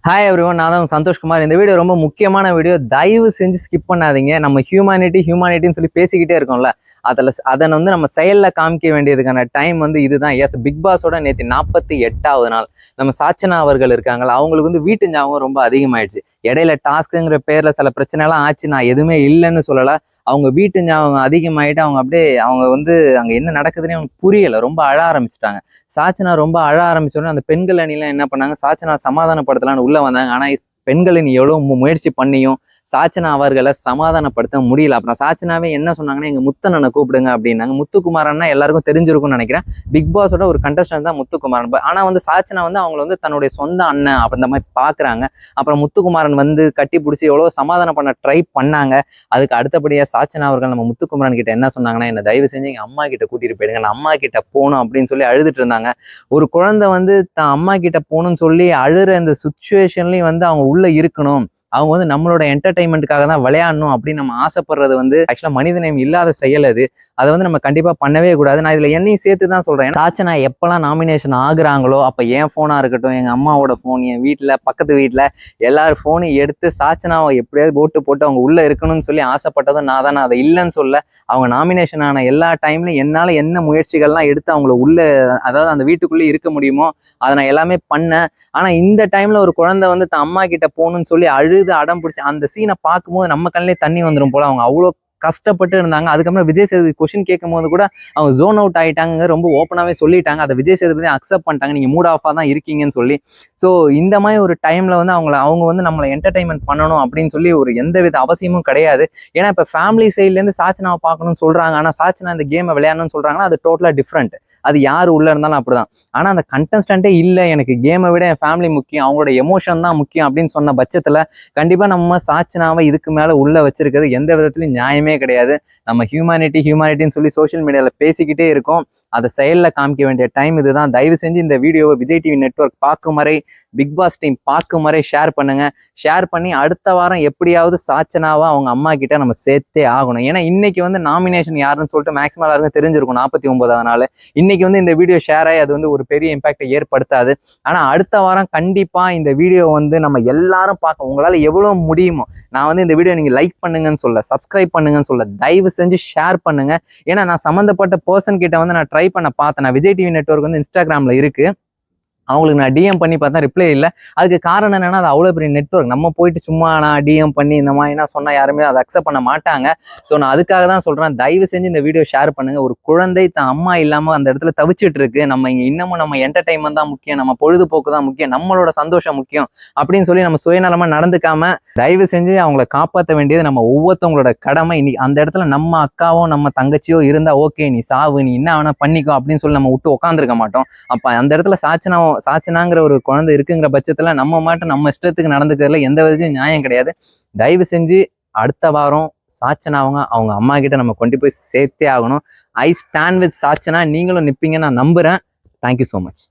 Hi everyone, நான் தான் சந்தோஷ்குமார். இந்த வீடியோ ரொம்ப முக்கியமான வீடியோ. தயவு செஞ்சு ஸ்கிப் பண்ணாதீங்க. நம்ம ஹியூமானிட்டின்னு சொல்லி பேசிக்கிட்டே இருக்கோம்ல, அதை வந்து நம்ம செயலில் காமிக்க வேண்டியதுக்கான டைம் வந்து இதுதான். எஸ், பிக் பாஸோட நேற்று 48வது நாள். நம்ம சாச்சனா அவர்கள் இருக்காங்களா, அவங்களுக்கு வந்து வீட்டு ஞாபகம் ரொம்ப அதிகமாயிடுச்சு. இடையில டாஸ்க்குங்கிற பேரில் சில பிரச்சனைலாம் ஆச்சு. நான் எதுவுமே இல்லைன்னு சொல்லலை. அவங்க வீட்டு ஞாபகம் அதிகமாயிட்டு அவங்க அப்படியே அவங்க வந்து அங்கே என்ன நடக்குதுன்னு அவங்களுக்கு புரியலை. ரொம்ப அழ ஆரம்பிச்சிட்டாங்க. சாச்சனா ரொம்ப அழ ஆரம்பிச்சோடனே அந்த பெண்கள் அணிலாம் என்ன பண்ணாங்க, சாச்சனா சமாதானப்படுத்தலான்னு உள்ள வந்தாங்க. ஆனா பெண்கள் அணி எவ்வளவு முயற்சி பண்ணியும் சாச்சனா அவர்களை சமாதானப்படுத்த முடியல. அப்புறம் சாச்சனாவே என்ன சொன்னாங்கன்னா, எங்க முத்தண்ணனை கூப்பிடுங்க அப்படின்னாங்க. முத்துக்குமாரன்னா எல்லாருக்கும் தெரிஞ்சிருக்கும்னு நினைக்கிறேன். பிக் பாஸோட ஒரு கண்டஸ்டன்ட் தான் முத்துக்குமாரன். ஆனா வந்து சாச்சனா வந்து அவங்களை வந்து தன்னுடைய சொந்த அண்ணன் அந்த மாதிரி பாக்குறாங்க. அப்புறம் முத்துக்குமாரன் வந்து கட்டி பிடிச்சி எவ்வளவு சமாதானம் பண்ண ட்ரை பண்ணாங்க. அதுக்கு அடுத்தபடியா சாச்சனா அவர்கள் நம்ம முத்துக்குமாரன் கிட்ட என்ன சொன்னாங்கன்னா, என்ன தயவு செஞ்சு எங்க அம்மா கிட்ட கூட்டிட்டு போயிடுங்க, நான் அம்மா கிட்ட போகணும் அப்படின்னு சொல்லி அழுதுட்டு இருந்தாங்க. ஒரு குழந்தை வந்து தான் அம்மா கிட்ட போகணும்னு சொல்லி அழுற இந்த சுச்சுவேஷன்லயும் வந்து அவங்க உள்ள இருக்கணும், அவங்க வந்து நம்மளோட என்டர்டைன்மெண்ட்டுக்காக தான் விளையாடணும் அப்படின்னு நம்ம ஆசைப்படுறது வந்து ஆக்சுவலா மனிதநேயம் இல்லாத செயல் அது. அதை வந்து நம்ம கண்டிப்பா பண்ணவே கூடாது. நான் இதுல என்னையும் சேர்த்து தான் சொல்றேன். சாச்சனா எப்பெல்லாம் நாமினேஷன் ஆகுறாங்களோ அப்ப என் போனா இருக்கட்டும், எங்க அம்மாவோட போன், என் வீட்டுல பக்கத்து வீட்டுல எல்லாரும் போனையும் எடுத்து சாச்சனாவை எப்படியாவது ஓட்டு போட்டு அவங்க உள்ள இருக்கணும்னு சொல்லி ஆசைப்பட்டதும் நான் தான். அதை இல்லைன்னு சொல்ல. அவங்க நாமினேஷன் ஆன எல்லா டைம்லயும் என்னால என்ன முயற்சிகள்லாம் எடுத்து அவங்கள உள்ள, அதாவது அந்த வீட்டுக்குள்ளே இருக்க முடியுமோ அதை நான் எல்லாமே பண்ணேன். ஆனா இந்த டைம்ல ஒரு குழந்தை வந்து தன் அம்மா கிட்ட போகணும்னு சொல்லி அழுது அடம் பிடிச்சி அந்த சீனை பார்க்கும்போது நம்ம கண்ணிலே தண்ணி வந்துடும் போல. அவங்க அவ்வளோ கஷ்டப்பட்டு இருந்தாங்க. அதுக்கப்புறம் விஜய் சேதுபதி கொஸ்டின் கேட்கும் போது கூட அவங்க ஜோன் அவுட் ஆயிட்டாங்க, ரொம்ப ஓப்பனாவே சொல்லிட்டாங்க. அதை விஜய் சேதுபதி அக்செப்ட் பண்ணிட்டாங்க, நீங்க மூட் ஆஃபா தான் இருக்கீங்கன்னு சொல்லி. ஸோ இந்த மாதிரி ஒரு டைம்ல வந்து அவங்க வந்து நம்மளை என்டர்டைன்மெண்ட் பண்ணணும் அப்படின்னு சொல்லி ஒரு எந்த வித அவசியமும் கிடையாது. ஏன்னா இப்ப ஃபேமிலி சைட்ல இருந்து சாச்சனாவை பார்க்கணும்னு சொல்றாங்க, ஆனா சாச்சனா இந்த கேமை விளையாடணும்னு சொல்றாங்கன்னா அது டோட்டலா டிஃப்ரெண்ட். அது யாரு உள்ள இருந்தாலும் அப்படிதான். ஆனா அந்த கண்டஸ்டன்ட்டே இல்லை, எனக்கு கேமை விட என் ஃபேமிலி முக்கியம், அவங்களோட எமோஷன் தான் முக்கியம் அப்படின்னு சொன்ன பட்சத்துல கண்டிப்பா நம்ம சாச்சனாவை இதுக்கு மேல உள்ள வச்சிருக்கிறது எந்த விதத்துலயும் நியாயமே கிடையாது. நம்ம ஹியூமானிட்டின்னு சொல்லி சோசியல் மீடியால பேசிக்கிட்டே இருக்கோம். அதை செயல்ல காமிக்க வேண்டிய டைம் இதுதான். தயவு செஞ்சு இந்த வீடியோவை விஜய் டிவி நெட்வொர்க் பார்க்கும் வரை, பிக் பாஸ் டீம் பார்க்கும் வரை ஷேர் பண்ணுங்க. ஷேர் பண்ணி அடுத்த வாரம் எப்படியாவது சாச்சனாவா அவங்க அம்மா கிட்ட நம்ம சேர்த்தே ஆகணும். ஏன்னா இன்னைக்கு வந்து நாமினேஷன் யாருன்னு சொல்லிட்டு மேக்ஸிமம் எல்லாருக்கும் தெரிஞ்சிருக்கும் 49வது நாள். இன்னைக்கு வந்து இந்த வீடியோ ஷேர் ஆகி அது வந்து ஒரு பெரிய இம்பாக்டை ஏற்படுத்தாது. ஆனா அடுத்த வாரம் கண்டிப்பா இந்த வீடியோ வந்து நம்ம எல்லாரும் பார்க்க, உங்களால எவ்வளவு முடியுமோ. நான் வந்து இந்த வீடியோ நீங்க லைக் பண்ணுங்கன்னு சொல்ல, சப்ஸ்கிரைப் பண்ணுங்கன்னு சொல்ல, தயவு செஞ்சு ஷேர் பண்ணுங்க. ஏன்னா நான் சம்மந்தப்பட்ட பர்சன் கிட்ட வந்து நான் ட்ரை பண்ண பார்த்தேன். நான் விஜய் டிவி நெட்வொர்க் வந்து இன்ஸ்டாகிராம்ல இருக்கு, அவங்களுக்கு நான் டிஎம் பண்ணி பார்த்தா ரிப்ளை இல்லை. அதுக்கு காரணம் என்னன்னா, அது அவ்வளோ பெரிய நெட்வொர்க். நம்ம போயிட்டு சும்மா நான் டிஎம் பண்ணி இந்த மாதிரினா சொன்னா யாருமே அதை அக்செப்ட் பண்ண மாட்டாங்க. ஸோ நான் அதுக்காக தான் சொல்றேன், தயவு செஞ்சு இந்த வீடியோ ஷேர் பண்ணுங்க. ஒரு குழந்தை தன் அம்மா இல்லாம அந்த இடத்துல தவிச்சிட்டு இருக்கு. நம்ம இங்க இன்னமும் நம்ம என்டர்டைன்மெண்ட் தான் முக்கியம், நம்ம பொழுதுபோக்கு தான் முக்கியம், நம்மளோட சந்தோஷம் முக்கியம் அப்படின்னு சொல்லி நம்ம சுயநலமா நடந்துக்காம தயவு செஞ்சு அவங்கள காப்பாற்ற வேண்டியது நம்ம ஒவ்வொருத்தவங்களோட கடமை. இன்னைக்கு அந்த இடத்துல நம்ம அக்காவோ நம்ம தங்கச்சியோ இருந்தா ஓகே, நீ சாவு, நீ என்ன வேணா பண்ணிக்கோ அப்படின்னு சொல்லி நம்ம விட்டு உட்காந்துருக்க மாட்டோம். அப்ப அந்த இடத்துல சாச்சனாங்கிற ஒரு குழந்தை இருக்குங்கிற பட்சத்துல நம்ம மாட்டும் நம்ம இஷ்டத்துக்கு நடந்துக்கிறதுல எந்த விதத்தையும் நியாயம் கிடையாது. தயவு செஞ்சு அடுத்த வாரம் சாச்சனாவங்க அவங்க அம்மா கிட்ட நம்ம கொண்டு போய் சேர்த்தே ஆகணும். I stand with Sachana. நீங்களும் நிப்பீங்க நான் நம்புறேன். Thank you so much.